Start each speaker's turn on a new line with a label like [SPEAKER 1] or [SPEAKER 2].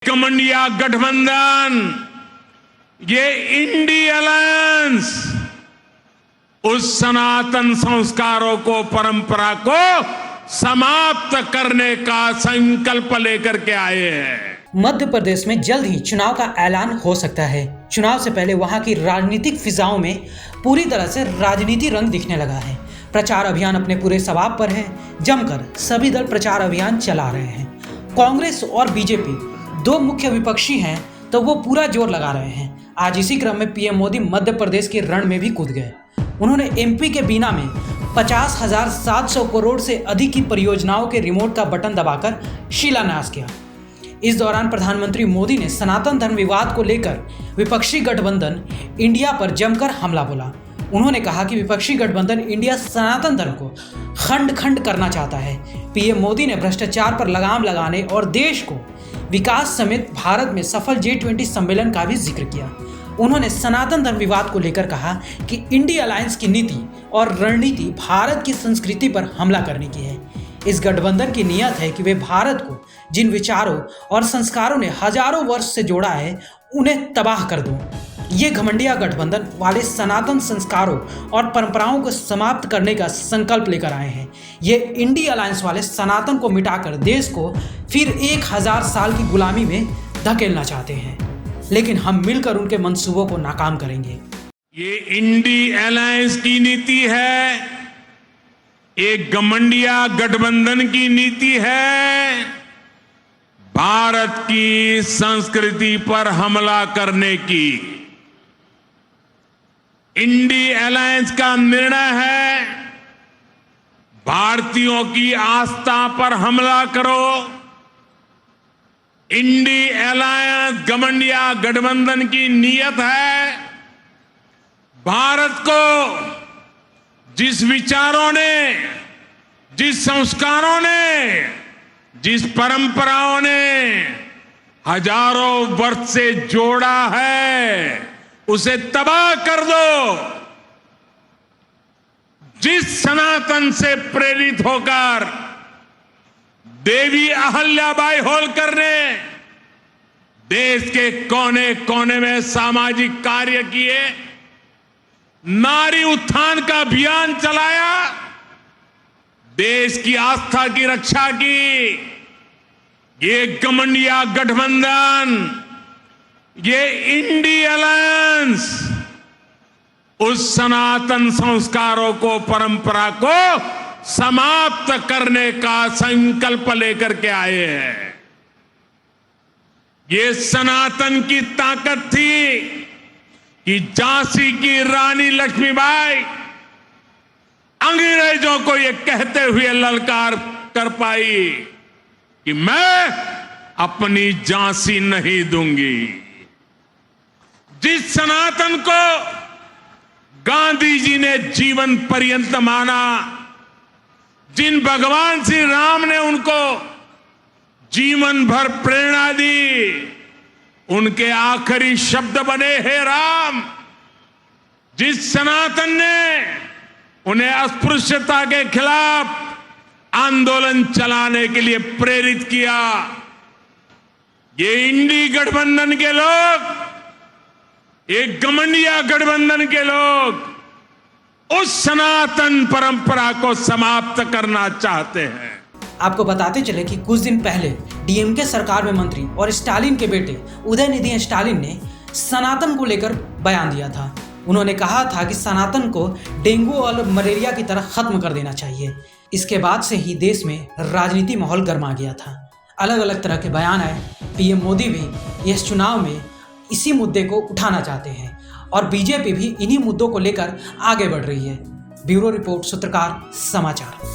[SPEAKER 1] India गठबंधन, ये INDI alliance उस सनातन संस्कारों को, परंपरा को समाप्त करने का संकल्प लेकर के आए हैं।
[SPEAKER 2] मध्य प्रदेश में जल्द ही चुनाव का ऐलान हो सकता है। चुनाव से पहले वहां की राजनीतिक फिजाओं में पूरी तरह से राजनीति रंग दिखने लगा है। प्रचार अभियान अपने पूरे सवाब पर है। जमकर सभी दल प्रचार अभियान चला रहे हैं। कांग्रेस और बीजेपी दो मुख्य विपक्षी हैं, तो वो पूरा जोर लगा रहे हैं। आज इसी क्रम में पीएम मोदी मध्य प्रदेश के रण में भी कूद गए। उन्होंने एमपी के बीना में 50,700 करोड़ से अधिक की परियोजनाओं के रिमोट का बटन दबाकर शिलान्यास किया। इस दौरान प्रधानमंत्री मोदी ने सनातन धर्म विवाद को लेकर विपक्षी गठबंधन इंडिया पर जमकर हमला बोला। उन्होंने कहा कि विपक्षी गठबंधन इंडिया सनातन धर्म को खंड खंड करना चाहता है। पीएम मोदी ने भ्रष्टाचार पर लगाम लगाने और देश को विकास समेत भारत में सफल G20 सम्मेलन का भी जिक्र किया। उन्होंने सनातन धर्म विवाद को लेकर कहा कि इंडी अलायंस की नीति और रणनीति भारत की संस्कृति पर हमला करने की है। इस गठबंधन की नीयत है कि वे भारत को जिन विचारों और संस्कारों ने हजारों वर्ष से जोड़ा है, उन्हें तबाह कर दो। ये घमंडिया गठबंधन वाले सनातन संस्कारों और परंपराओं को समाप्त करने का संकल्प लेकर आए हैं। ये इंडी अलायंस वाले सनातन को मिटाकर देश को फिर 1000 साल की गुलामी में धकेलना चाहते हैं, लेकिन हम मिलकर उनके मंसूबों को नाकाम करेंगे।
[SPEAKER 1] ये इंडी अलायंस की नीति है, एक घमंडिया गठबंधन की नीति है, भारत की संस्कृति पर हमला करने की। इंडी अलायंस का निर्णय है भारतीयों की आस्था पर हमला करो। इंडी अलायंस घमंडिया गठबंधन की नीयत है भारत को जिस विचारों ने, जिस संस्कारों ने, जिस परंपराओं ने हजारों वर्ष से जोड़ा है, उसे तबाह कर दो। जिस सनातन से प्रेरित होकर देवी अहल्याबाई होलकर ने देश के कोने कोने में सामाजिक कार्य किए, नारी उत्थान का अभियान चलाया, देश की आस्था की रक्षा की, ये घमंडिया गठबंधन, ये इंडी अलायंस उस सनातन संस्कारों को, परंपरा को समाप्त करने का संकल्प लेकर के आए हैं। ये सनातन की ताकत थी कि झांसी की रानी लक्ष्मीबाई अंग्रेजों को ये कहते हुए ललकार कर पाई कि मैं अपनी झांसी नहीं दूंगी। जिस सनातन को गांधी जी ने जीवन पर्यंत माना, जिन भगवान श्री राम ने उनको जीवन भर प्रेरणा दी, उनके आखिरी शब्द बने हे राम। जिस सनातन ने उन्हें अस्पृश्यता के खिलाफ आंदोलन चलाने के लिए प्रेरित किया, ये इंडी गठबंधन के लोग, एक घमंडिया गठबंधन के लोग उस सनातन परंपरा को समाप्त करना चाहते हैं।
[SPEAKER 2] आपको बताते चले कि कुछ दिन पहले डीएमके सरकार में मंत्री और स्टालिन के बेटे उदयनिधि स्टालिन ने सनातन को लेकर बयान दिया था। उन्होंने कहा था कि सनातन को डेंगू और मलेरिया की तरह खत्म कर देना चाहिए। इसके बाद से ही देश में राजनीति माहौल गर्मा गया था। अलग अलग तरह के बयान आए। पीएम मोदी भी इस चुनाव में इसी मुद्दे को उठाना चाहते हैं और बीजेपी भी इन्हीं मुद्दों को लेकर आगे बढ़ रही है। ब्यूरो रिपोर्ट, सूत्रकार समाचार।